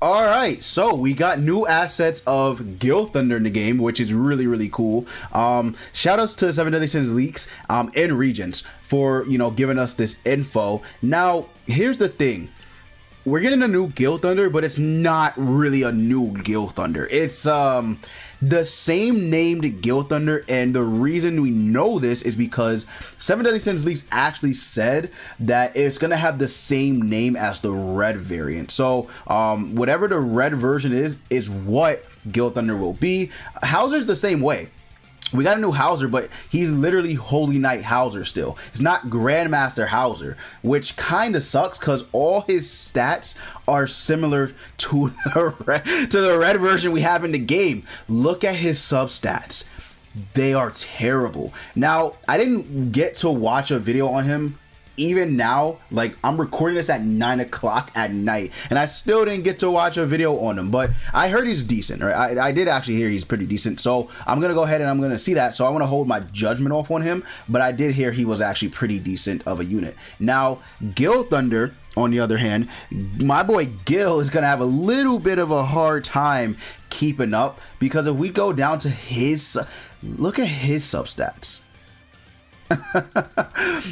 All right, so we got new assets of Gilthunder in the game, which is really cool. Shout outs to 7 Deadly Sins Leaks and Regents for, giving us this info. Now, here's the thing. We're getting a new Gilthunder, but it's not really a new Gilthunder. It's the same named Gilthunder, and the reason we know this is because 7 Deadly Sins Leaks actually said that it's gonna have the same name as the red variant. So whatever the red version is what Gilthunder will be. Hauser's the same way. We got a new Hauser, but he's literally Holy Knight Hauser still. It's not Grandmaster Hauser, which kind of sucks because all his stats are similar to the red version we have in the game. Look at his substats. They are terrible. Now, I didn't get to watch a video on him. Even now, like, I'm recording this at 9 o'clock at night, and I still didn't get to watch a video on him, but I heard he's decent, right? I did actually hear he's pretty decent, so I'm gonna go ahead and I'm gonna see that. So I want to hold my judgment off on him, but I did hear he was actually pretty decent of a unit. Now, Gilthunder, on the other hand, my boy Gil is gonna have a little bit of a hard time keeping up, because if we go down to his, look at his substats.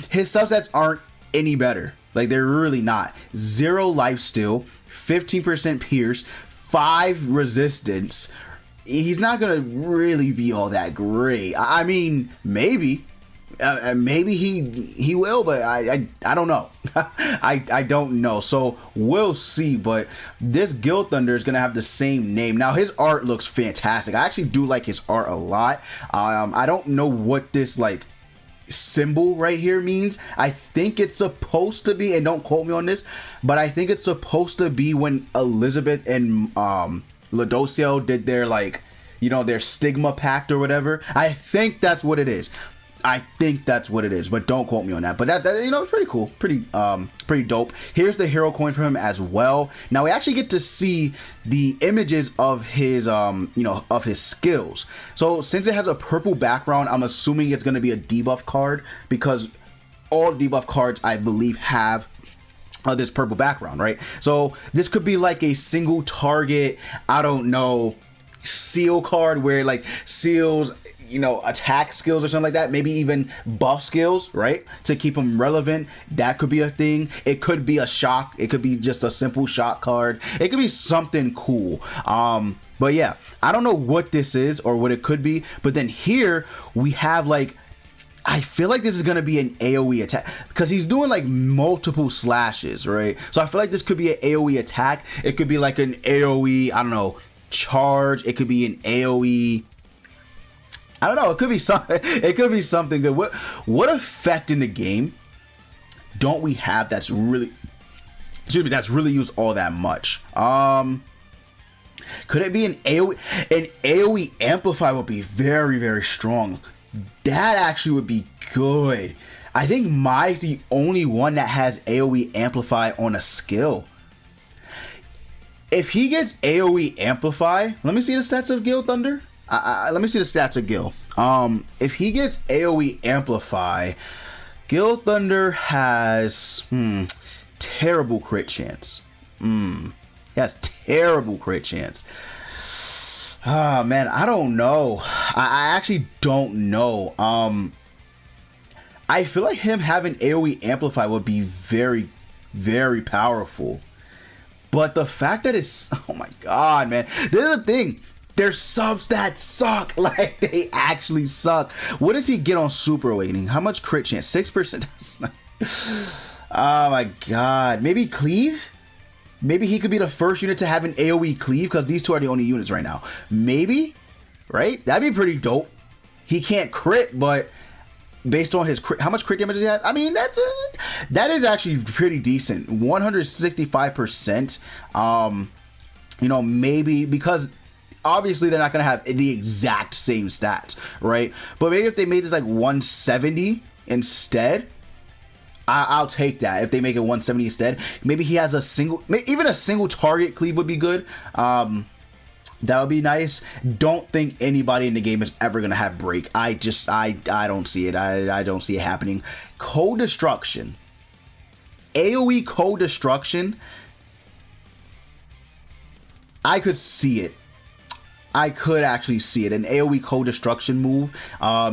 His substats aren't any better. Like, they're really not. 0 lifesteal, 15% pierce, 5 resistance. He's not gonna really be all that great. I mean, maybe he will, but I don't know. I don't know. So we'll see. But this Gilthunder is gonna have the same name. Now, his art looks fantastic. I actually do like his art a lot. I don't know what this like symbol right here means. I think it's supposed to be, and don't quote me on this, but I think it's supposed to be when Elizabeth and Ladocio did their, like, their stigma pact or whatever. I think that's what it is. I think that's what it is, but don't quote me on that. But that it's pretty cool, pretty dope. Here's the hero coin for him as well. Now we actually get to see the images of his of his skills. So since it has a purple background, I'm assuming it's going to be a debuff card, because all debuff cards, I believe, have this purple background, right? So this could be like a single target, I don't know, seal card where it like seals attack skills or something like that, maybe even buff skills, right, to keep them relevant. That could be a thing. It could be a shock. It could be just a simple shock card. It could be something cool. But yeah, I don't know what this is or what it could be. But then here we have, like, I feel like this is going to be an AoE attack, because he's doing like multiple slashes, right? So I feel like this could be an AoE attack. It could be like an AoE, I don't know, charge. It could be an AoE, I don't know. It could be something. It could be something good. What effect in the game don't we have that's really, that's really used all that much? Could it be an AoE? An AoE amplify would be very strong. That actually would be good. I think Mai's the only one that has AoE amplify on a skill. If he gets AoE amplify, let me see the stats of Gilthunder. Let me see the stats of Gil. If he gets AoE amplify, Gilthunder has terrible crit chance. He has terrible crit chance. Ah, man, I don't know. I actually don't know. I feel like him having AoE amplify would be very powerful. But the fact that it's, oh my god, man, this is the thing. Their substats suck. Like, they actually suck. What does he get on Super Awakening? How much crit chance? 6%. Oh my god. Maybe Cleave? Maybe he could be the first unit to have an AoE Cleave, because these two are the only units right now. Maybe? Right? That'd be pretty dope. He can't crit, but based on his crit, how much crit damage he had? I mean, that is actually pretty decent. 165%. Maybe because obviously they're not going to have the exact same stats, right? But maybe if they made this like 170 instead, I'll take that. If they make it 170 instead, maybe he has even a single target cleave would be good. That would be nice. Don't think anybody in the game is ever going to have break. I don't see it. I don't see it happening. Cold Destruction. AoE Cold Destruction. I could see it. I could actually see it. An AoE co-destruction move.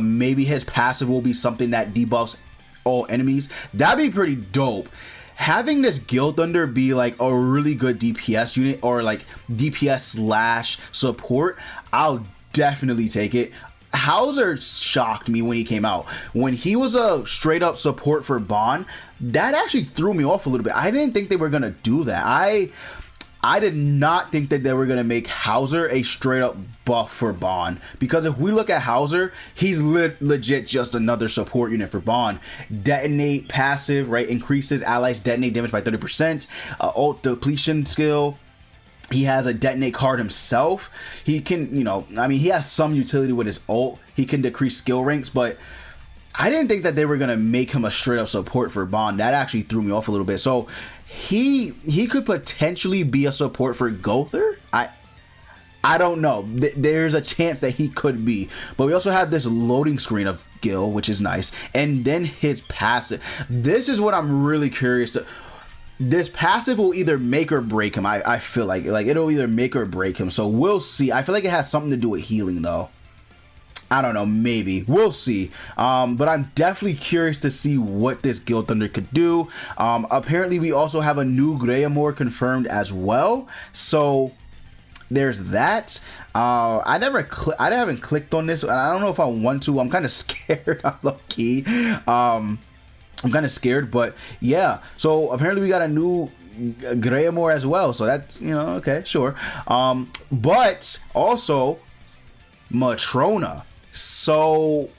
Maybe his passive will be something that debuffs all enemies. That'd be pretty dope. Having this Gilthunder be like a really good DPS unit, or like DPS slash support, I'll definitely take it. Hauser shocked me when he came out. When he was a straight up support for Bond, that actually threw me off a little bit. I didn't think they were gonna do that. I did not think that they were going to make Hauser a straight up buff for Bond, because if we look at Hauser, he's legit just another support unit for Bond. Detonate passive, right? Increases allies detonate damage by 30%. Ult depletion skill. He has a detonate card himself. He can, you know, I mean, he has some utility with his ult. He can decrease skill ranks, but I didn't think that they were going to make him a straight up support for Bond. That actually threw me off a little bit. So he could potentially be a support for Gilthunder. I don't know. There's a chance that he could be. But we also have this loading screen of Gil, which is nice. And then his passive. This is what I'm really curious to. This passive will either make or break him. I feel like it'll either make or break him. So we'll see. I feel like it has something to do with healing though. I don't know, maybe. We'll see. But I'm definitely curious to see what this Gilthunder could do. Apparently, we also have a new Greyamore confirmed as well. So there's that. I haven't clicked on this, and I don't know if I want to. I'm kind of scared. I'm low key. I'm kind of scared, but yeah. So apparently, we got a new Greyamore as well. So that's, you know, okay, sure. But also Matrona. So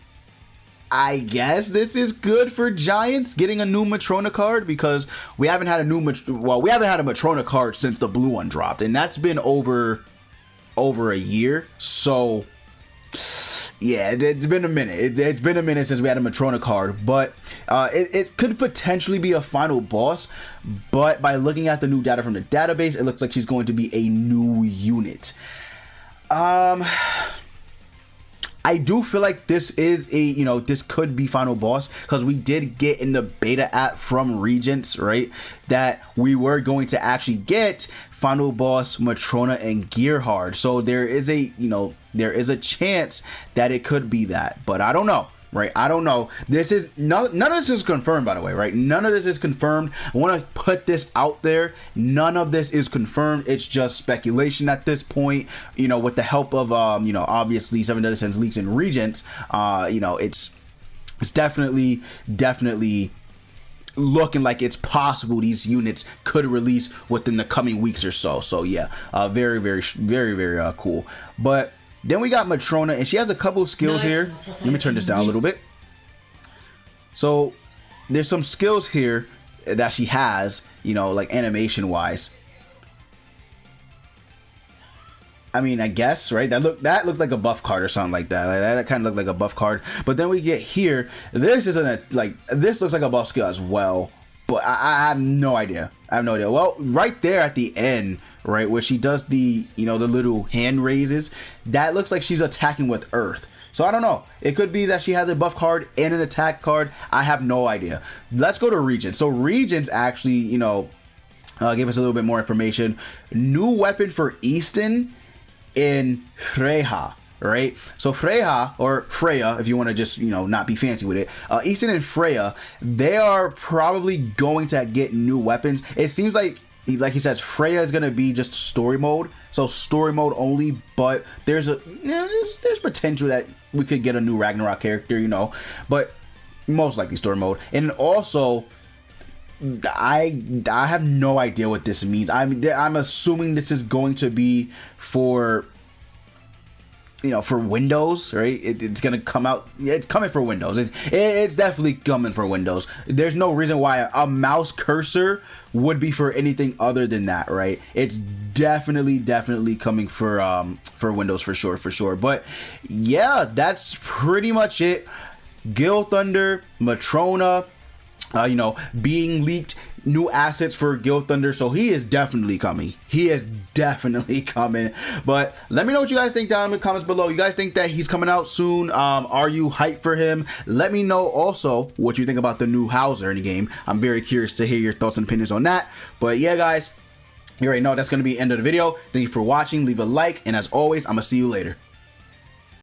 I guess this is good for Giants getting a new Matrona card, because we haven't had a Matrona card since the blue one dropped, and that's been over a year. So yeah, it's been a minute. It's been a minute since we had a Matrona card, but it could potentially be a final boss. But by looking at the new data from the database, it looks like she's going to be a new unit. I do feel like this is this could be final boss, because we did get in the beta app from Regents, right, that we were going to actually get final boss Matrona and Gearhard. So there is a chance that it could be that, but I don't know. Right, I don't know. This is none of this is confirmed, by the way. Right, none of this is confirmed. I want to put this out there. None of this is confirmed. It's just speculation at this point. You know, with the help of obviously 7 Deadly Sins leaks and Regents. It's definitely looking like it's possible these units could release within the coming weeks or so. So yeah, very cool. But then we got Matrona, and she has a couple of skills here. Let me turn this down a little bit. So there's some skills here that she has, like animation wise. I mean, I guess, right? That looked like a buff card or something like that. That kind of looked like a buff card. But then we get here. This isn't this looks like a buff skill as well. But I have no idea. Well, right there at the end, right, where she does the, the little hand raises, that looks like she's attacking with Earth. So I don't know. It could be that she has a buff card and an attack card. I have no idea. Let's go to Regents. So Regents actually, gave us a little bit more information. New weapon for Easton in Freya. Right, so Freya, or Freya, if you want to just not be fancy with it, Easton and Freya, they are probably going to get new weapons. It seems like he says, Freya is going to be just story mode, so story mode only. But there's potential that we could get a new Ragnarok character, but most likely story mode. And also, I have no idea what this means. I'm assuming this is going to be for Windows, right? It's gonna come out. It's coming for Windows. It's definitely coming for Windows. There's no reason why a mouse cursor would be for anything other than that, right? It's definitely coming for Windows for sure. But yeah, that's pretty much it. Gilthunder, Matrona, being leaked. New assets for Gilthunder, so he is definitely coming. But let me know what you guys think down in the comments below. You guys think that he's coming out soon? Are you hyped for him? Let me know also what you think about the new Hauser in the game. I'm very curious to hear your thoughts and opinions on that. But yeah, guys, You already know that's going to be the end of the video. Thank you for watching. Leave a like, and as always, I'm gonna see you later.